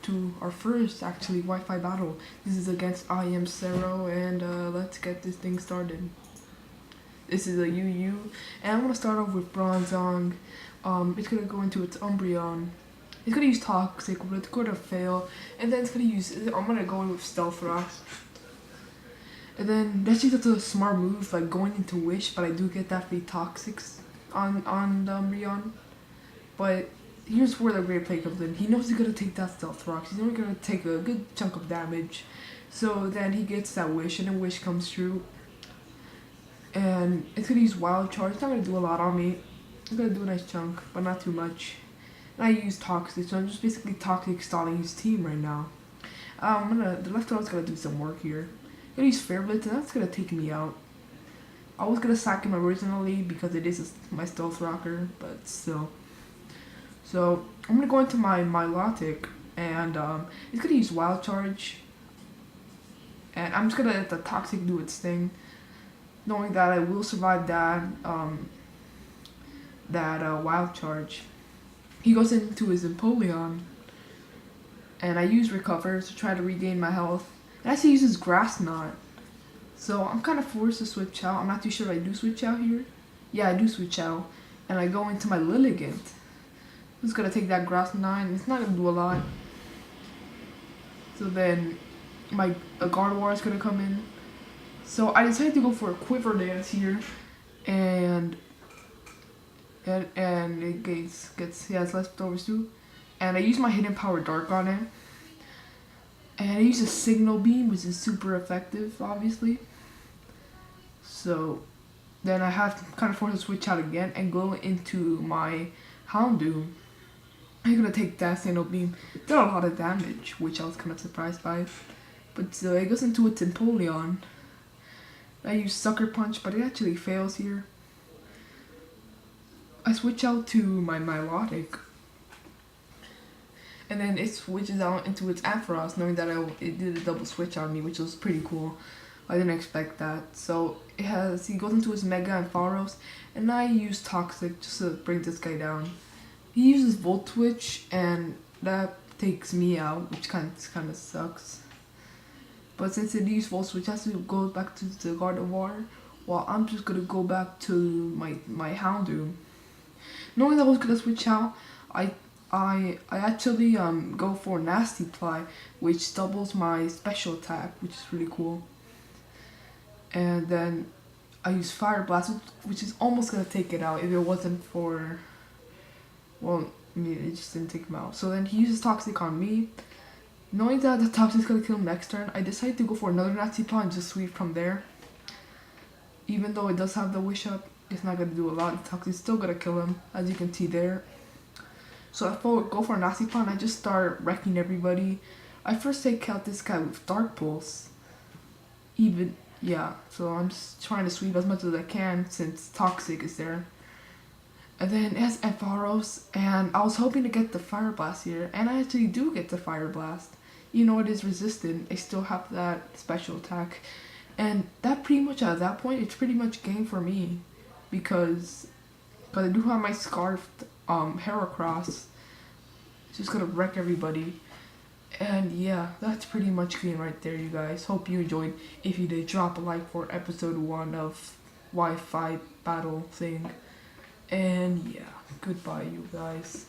to our first, actually, Wi-Fi battle. This is against I am Zero, and let's get this thing started. This is a UU, and I'm gonna start off with Bronzong. It's gonna go into its Umbreon. It's gonna use Toxic, but it's gonna fail, and then it's gonna use. I'm gonna go in with Stealth Rock. And then that's just a smart move, like going into Wish, but I do get that free Toxics on the Umbreon. But here's where the great play comes in. He knows he's gonna take that Stealth Rock. He's only gonna take a good chunk of damage. So then he gets that Wish, and then Wish comes through. And it's gonna use Wild Charge. It's not gonna do a lot on me. It's gonna do a nice chunk, but not too much. And I use Toxic, so I'm just basically Toxic stalling his team right now. The left arm's gonna do some work here. I'm gonna use Fair Blitz, and that's gonna take me out. I was gonna sack him originally because it is my Stealth Rocker, but still. So I'm gonna go into my Milotic, and it's gonna use Wild Charge. And I'm just gonna let the Toxic do its thing, knowing that I will survive that Wild Charge. He goes into his Empoleon, and I use Recover to try to regain my health. And actually uses Grass Knot, so I'm kind of forced to switch out. I'm not too sure if I do switch out here. Yeah, I do switch out, and I go into my Lilligant. Who's gonna take that Grass Knot, and it's not gonna do a lot. So then my Gardevoir is gonna come in. So I decided to go for a Quiver Dance here, and it he has leftovers too. And I use my Hidden Power Dark on it. And I use a Signal Beam, which is super effective, obviously. So then I have to kind of force to switch out again and go into my Houndoom. I'm gonna take that Signal Beam. Did a lot of damage, which I was kind of surprised by. But it goes into its Empoleon. I use Sucker Punch, but it actually fails here. I switch out to my Milotic. And then it switches out into its Ampharos, knowing that it did a double switch on me, which was pretty cool. I didn't expect that. So he goes into his Mega Ampharos, and I use Toxic just to bring this guy down. He uses Volt Switch, and that takes me out, which kind of sucks. But since it used Volt Switch, it has to go back to the Gardevoir, while I'm just gonna go back to my Houndoom. Knowing that I was gonna switch out, I actually go for Nasty Ply, which doubles my special attack, which is really cool. And then I use Fire Blast, which is almost gonna take it out if it wasn't for, well, I mean, it just didn't take him out. So then he uses Toxic on me. Knowing that the Toxic's gonna kill him next turn, I decide to go for another Nasty Ply and just sweep from there. Even though it does have the Wish Up, it's not gonna do a lot. The Toxic's still gonna kill him, as you can see there. So I go for a Nasty Pond, I just start wrecking everybody. I first take out this guy with Dark Pulse. So I'm just trying to sweep as much as I can since Toxic is there. And then it has Ampharos, and I was hoping to get the Fire Blast here, and I actually do get the Fire Blast. Even though it is resistant, I still have that special attack. And that pretty much, at that point, it's pretty much game for me. Because I do have my Scarfed Heracross. It's just gonna wreck everybody. And yeah, that's pretty much game right there, you guys. Hope you enjoyed. If you did, drop a like for episode 1 of Wi-Fi battle thing. And yeah, goodbye, you guys.